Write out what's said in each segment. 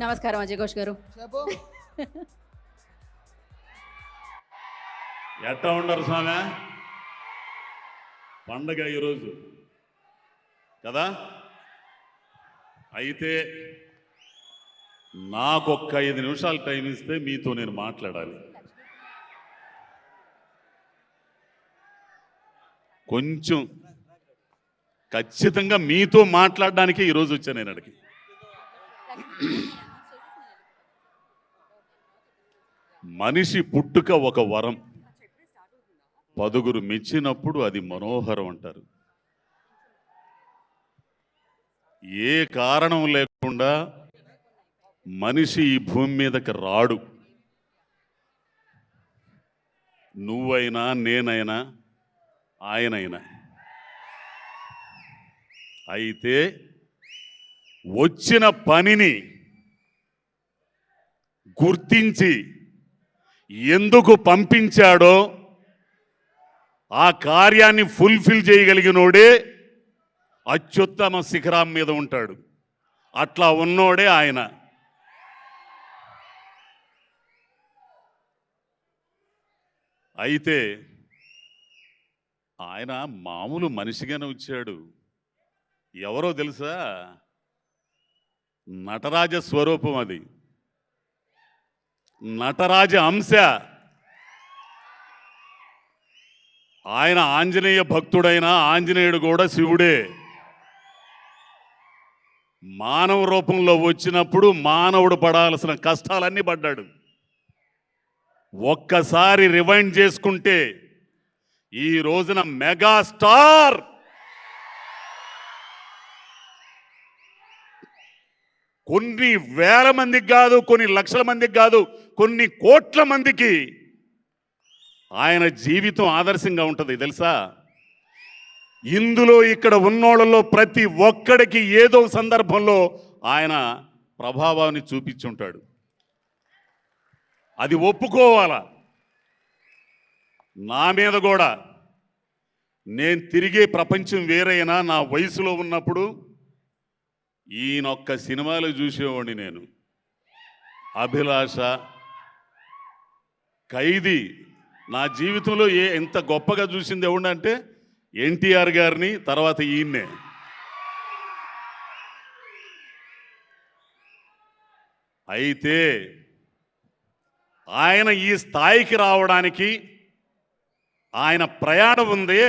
నమస్కారం అజయ్ ఘోష్ గారు. ఎట్టా ఉండరు స్వామి, పండగ ఈరోజు కదా. అయితే నాకొక్క 5 నిమిషాలు టైం ఇస్తే మీతో నేను మాట్లాడాలి. కొంచెం ఖచ్చితంగా మీతో మాట్లాడడానికి ఈరోజు వచ్చాను నేను అడిగి. మనిషి పుట్టుక ఒక వరం, 10గురు మెచ్చినప్పుడు అది మనోహరం అంటారు. ఏ కారణం లేకుండా మనిషి ఈ భూమి మీదకి రాడు. నువ్వైనా నేనైనా ఆయనైనా. అయితే వచ్చిన పనిని గుర్తించి ఎందుకు పంపించాడో ఆ కార్యాన్ని ఫుల్ఫిల్ చేయగలిగినోడే అత్యుత్తమ శిఖరం మీద ఉంటాడు. అట్లా ఉన్నోడే ఆయన. అయితే ఆయన మామూలు మనిషిగానే వచ్చాడు. ఎవరో తెలుసా? నటరాజ స్వరూపం అది, నటరాజ అంశ. ఆయన ఆంజనేయ భక్తుడైన ఆంజనేయుడు కూడా శివుడే. మానవ రూపంలో వచ్చినప్పుడు మానవుడు పడాల్సిన కష్టాలన్నీ పడ్డాడు. ఒక్కసారి రివైండ్ చేసుకుంటే ఈ రోజున మెగాస్టార్ కొన్ని వేల మందికి కాదు, కొన్ని లక్షల మందికి కాదు, కొన్ని కోట్ల మందికి ఆయన జీవితం ఆదర్శంగా ఉంటుంది తెలుసా. ఇందులో ఇక్కడ ఉన్నోళ్ళలో ప్రతి ఒక్కడికి ఏదో సందర్భంలో ఆయన ప్రభావాన్ని చూపించుంటాడు. అది ఒప్పుకోవాలా. నా మీద కూడా నేను తిరిగే ప్రపంచం వేరైనా నా వయసులో ఉన్నప్పుడు ఈయనొక్క సినిమాలు చూసేవాడిని నేను. అభిలాష, ఖైదీ. నా జీవితంలో ఎంత గొప్పగా చూసింది ఎవడంటే ఎన్టీఆర్ గారిని, తర్వాత ఈయన్నే. అయితే ఆయన ఈ స్థాయికి రావడానికి ఆయన ప్రయాణం ఉందే,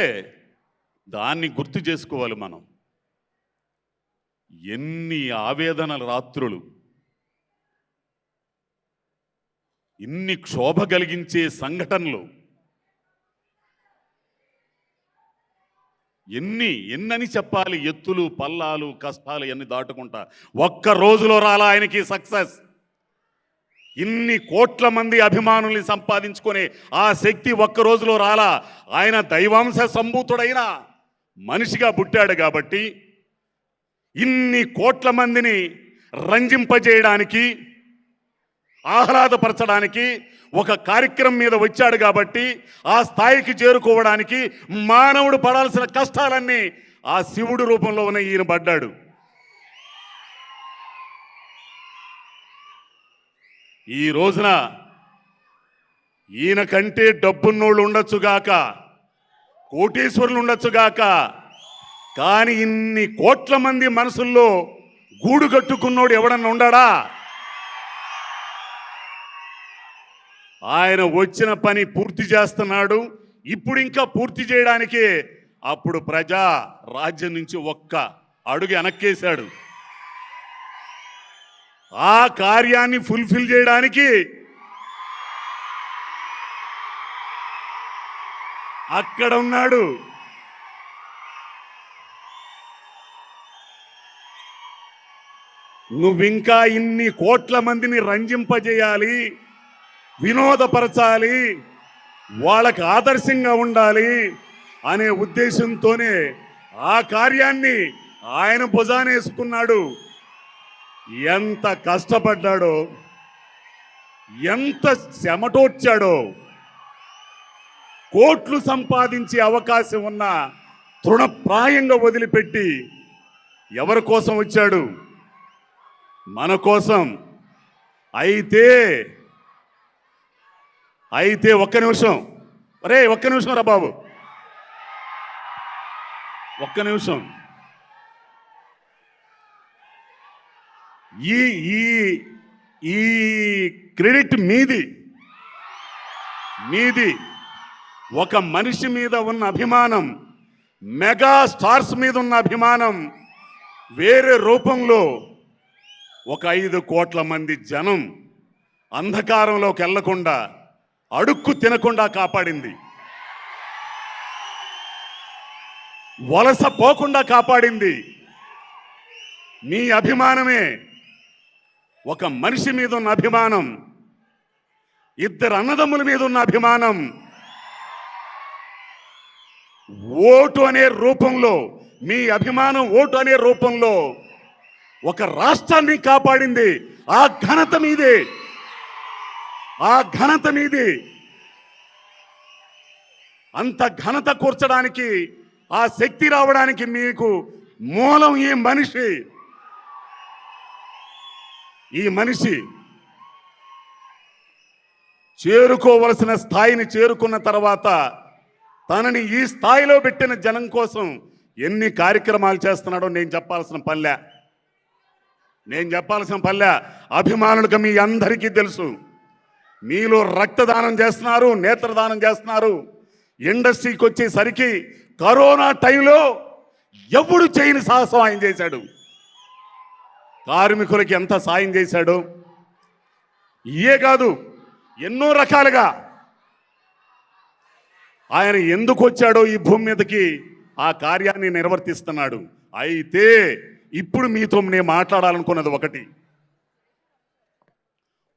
దాన్ని గుర్తు చేసుకోవాలి మనం. ఎన్ని ఆవేదనల రాత్రులు, ఇన్ని క్షోభ కలిగించే సంఘటనలు, ఎన్నని చెప్పాలి. ఎత్తులు పల్లాలు కష్టాలు ఎన్ని దాటుకుంటా ఒక్క రోజులో రాలా ఆయనకి సక్సెస్. ఇన్ని కోట్ల మంది అభిమానుల్ని సంపాదించుకొని ఆ శక్తి ఒక్క రోజులో రాలా. ఆయన దైవాంశ సంభూతుడైన మనిషిగా పుట్టాడు కాబట్టి ఇన్ని కోట్ల మందిని రంజింపజేయడానికి, ఆహ్లాదపరచడానికి ఒక కార్యక్రమం మీద వచ్చాడు కాబట్టి ఆ స్థాయికి చేరుకోవడానికి మానవుడు పడాల్సిన కష్టాలన్నీ ఆ శివుడి రూపంలో ఉన్న ఈయన పడ్డాడు. ఈ రోజున ఈయన కంటే డబ్బున్నోళ్ళు ఉండొచ్చుగాక, కోటీశ్వరులు ఉండొచ్చుగాక, కానీ ఇన్ని కోట్ల మంది మనసుల్లో గూడు కట్టుకున్నోడు ఎవడన్నా ఉండాడా? ఆయన వచ్చిన పని పూర్తి చేస్తున్నాడు. ఇప్పుడు ఇంకా పూర్తి చేయడానికి అప్పుడు ప్రజా రాజ్యం నుంచి ఒక్క అడుగు వెనక్కేశాడు. ఆ కార్యాన్ని ఫుల్ఫిల్ చేయడానికి అక్కడ ఉన్నాడు. నువ్వింకా ఇన్ని కోట్ల మందిని రంజింపజేయాలి, వినోదపరచాలి, వాళ్ళకి ఆదర్శంగా ఉండాలి అనే ఉద్దేశంతోనే ఆ కార్యాన్ని ఆయన భుజానేసుకున్నాడు. ఎంత కష్టపడ్డాడో, ఎంత చెమటోడ్చాడో. కోట్లు సంపాదించే అవకాశం ఉన్న తృణప్రాయంగా వదిలిపెట్టి ఎవరి కోసం వచ్చాడు? మన కోసం. అయితే అయితే ఒక్క నిమిషం, ఒక్క నిమిషం రా బాబు, ఒక్క నిమిషం. ఈ ఈ ఈ క్రెడిట్ మీది. ఒక మనిషి మీద ఉన్న అభిమానం, మెగా స్టార్స్ మీద ఉన్న అభిమానం వేరే రూపంలో ఒక 5 కోట్ల మంది జనం అంధకారంలోకి వెళ్లకుండా, అడుక్కు తినకుండా కాపాడింది, వలస పోకుండా కాపాడింది మీ అభిమానమే. ఒక మనిషి మీద ఉన్న అభిమానం, 2 అన్నదమ్ముల మీద ఉన్న అభిమానం, ఓటు అనే రూపంలో, మీ అభిమానం ఓటు అనే రూపంలో ఒక రాష్ట్రాన్ని కాపాడింది. ఆ ఘనత మీదే, అంత ఘనత కూర్చడానికి, ఆ శక్తి రావడానికి మీకు మూలం ఈ మనిషి చేరుకోవలసిన స్థాయిని చేరుకున్న తర్వాత తనని ఈ స్థాయిలో పెట్టిన జనం కోసం ఎన్ని కార్యక్రమాలు చేస్తున్నాడో నేను చెప్పాల్సిన పల్లె. అభిమానులుగా మీ అందరికీ తెలుసు. మీలో రక్తదానం చేస్తున్నారు, నేత్రదానం చేస్తున్నారు. ఇండస్ట్రీకి వచ్చేసరికి కరోనా టైంలో ఎవడు చేయని సాహసం ఆయన చేశాడు. కార్మికులకి ఎంత సాయం చేశాడు. ఇయే కాదు, ఎన్నో రకాలుగా ఆయన ఎందుకు వచ్చాడో ఈ భూమి మీదకి ఆ కార్యాన్ని నిర్వర్తిస్తున్నాడు. అయితే ఇప్పుడు మీతో నేను మాట్లాడాలనుకున్నది ఒకటి.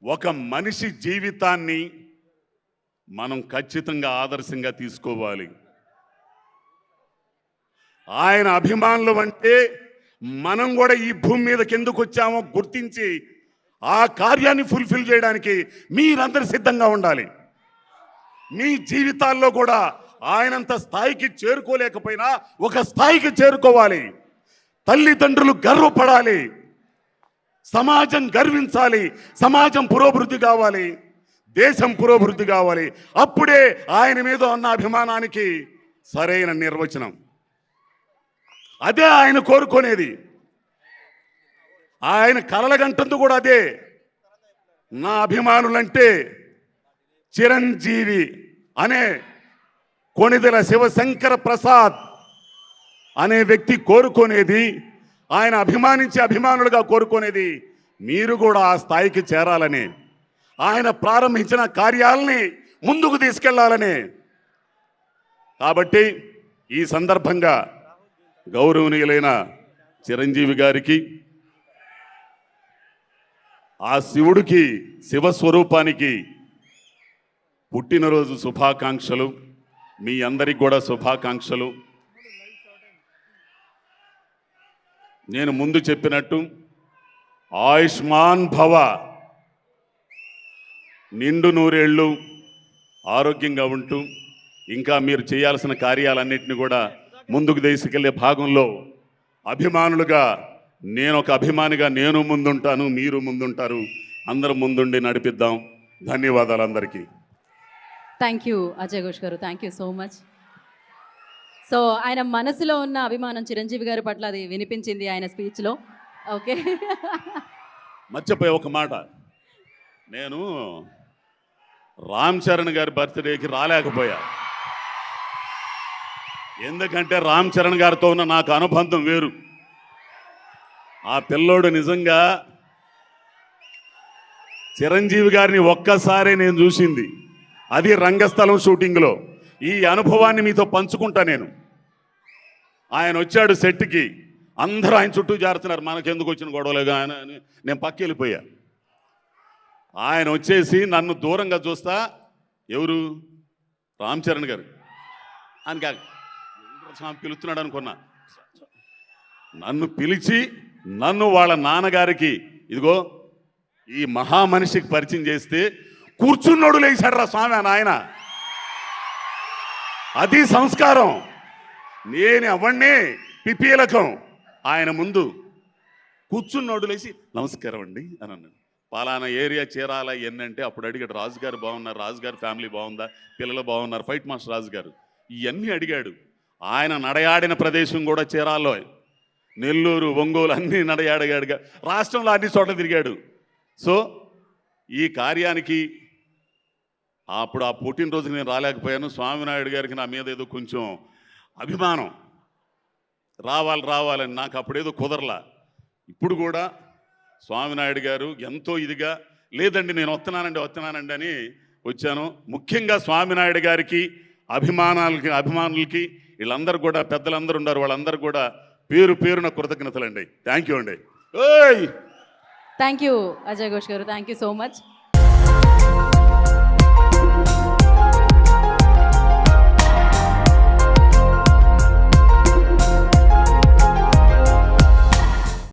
ఒక మనిషి జీవితాన్ని మనం ఖచ్చితంగా ఆదర్శంగా తీసుకోవాలి. ఆయన అభిమానులు అంటే మనం కూడా ఈ భూమి మీదకి ఎందుకు వచ్చామో గుర్తించి ఆ కార్యాన్ని ఫుల్ఫిల్ చేయడానికి మీరందరూ సిద్ధంగా ఉండాలి. మీ జీవితాల్లో కూడా ఆయనంత స్థాయికి చేరుకోలేకపోయినా ఒక స్థాయికి చేరుకోవాలి. తల్లిదండ్రులు గర్వపడాలి, సమాజం గర్వించాలి, సమాజం పురోభివృద్ధి కావాలి, దేశం పురోభివృద్ధి కావాలి. అప్పుడే ఆయన మీద ఉన్న అభిమానానికి సరైన నిర్వచనం. అదే ఆయన కోరుకునేది. ఆయన కలలగంటుంది కూడా అదే. నా అభిమానులంటే చిరంజీవి అనే కొణిదెల శివశంకర ప్రసాద్ అనే వ్యక్తి కోరుకునేది, ఆయన అభిమానించే అభిమానులుగా కోరుకునేది మీరు కూడా ఆ స్థాయికి చేరాలని, ఆయన ప్రారంభించిన కార్యాలని ముందుకు తీసుకెళ్లాలని. కాబట్టి ఈ సందర్భంగా గౌరవనీయులైన చిరంజీవి గారికి, ఆ శివుడికి, శివస్వరూపానికి పుట్టినరోజు శుభాకాంక్షలు. మీ అందరికి కూడా శుభాకాంక్షలు. నేను ముందు చెప్పినట్టు ఆయుష్మాన్ భవ, నిండు నూరేళ్ళు ఆరోగ్యంగా ఉంటూ ఇంకా మీరు చేయాల్సిన కార్యాలన్నింటినీ కూడా ముందుకు తీసుకెళ్లే భాగంలో అభిమానులుగా, నేను ఒక అభిమానిగా నేను ముందుంటాను, మీరు ముందుంటారు, అందరూ ముందుండి నడిపిద్దాం. ధన్యవాదాలు అందరికీ. థ్యాంక్ యూ అజయ్ ఘోష్ గారు, thank you so much. So ఆయన మనసులో ఉన్న అభిమానం చిరంజీవి గారి పట్ల అది వినిపించింది ఆయన స్పీచ్లో. ఓకే, మర్చిపోయే ఒక మాట, నేను రామ్ చరణ్ గారి బర్త్డేకి రాలేకపోయా. ఎందుకంటే రామ్ చరణ్ గారితో ఉన్న నాకు అనుబంధం వేరు. ఆ పిల్లోడు నిజంగా చిరంజీవి గారిని ఒక్కసారి నేను చూసింది, అది రంగస్థలం షూటింగ్లో. ఈ అనుభవాన్ని మీతో పంచుకుంటా. ఆయన వచ్చాడు సెట్కి, అందరూ ఆయన చుట్టూ చేరుతున్నారు. మనకెందుకు వచ్చిన గొడవలుగా ఆయన అని నేను పక్క వెళ్ళిపోయా. ఆయన వచ్చేసి నన్ను దూరంగా చూస్తా, ఎవరు రామ్ చరణ్ గారు అని కాదు, స్వామి పిలుస్తున్నాడు అనుకున్నా. నన్ను పిలిచి నన్ను వాళ్ళ నాన్నగారికి, ఇదిగో ఈ మహామనిషికి పరిచయం చేస్తే కూర్చున్నోడు లేచాడు రా స్వామి ఆయన. అది సంస్కారం. నేను అవన్నీ పిపీలకం. ఆయన ముందు కూర్చున్నోడు లేచి నమస్కారం అండి అని అన్నాడు. పలానా ఏరియా చేరాలా ఎన్నంటే అప్పుడు అడిగాడు, రాజుగారు బాగున్నారు, రాజుగారి ఫ్యామిలీ బాగుందా, పిల్లలు బాగున్నారు, ఫైట్ మాస్టర్ రాజుగారు ఇవన్నీ అడిగాడు. ఆయన నడయాడిన ప్రదేశం కూడా చేరాలో, నెల్లూరు, ఒంగోలు అన్నీ నడయాడగాడుగా, రాష్ట్రంలో అన్ని చోట్ల తిరిగాడు. సో ఈ కార్యానికి అప్పుడు ఆ పుట్టినరోజుకి నేను రాలేకపోయాను. స్వామినాయుడు గారికి నా మీద ఏదో కొంచెం అభిమానం, రావాలని నాకు అప్పుడేదో కుదరలా. ఇప్పుడు కూడా స్వామినాయుడు గారు ఎంతో ఇదిగా, లేదండి నేను వస్తున్నానండి అని వచ్చాను. ముఖ్యంగా స్వామినాయుడు గారికి అభిమానులకి వీళ్ళందరూ కూడా, పెద్దలందరూ ఉన్నారు, వాళ్ళందరూ కూడా పేరున కృతజ్ఞతలండి. థ్యాంక్ యూ అండి. ఓయ్ థ్యాంక్ యూ అజయ్ ఘోష్ గారు, థ్యాంక్ యూ సో మచ్.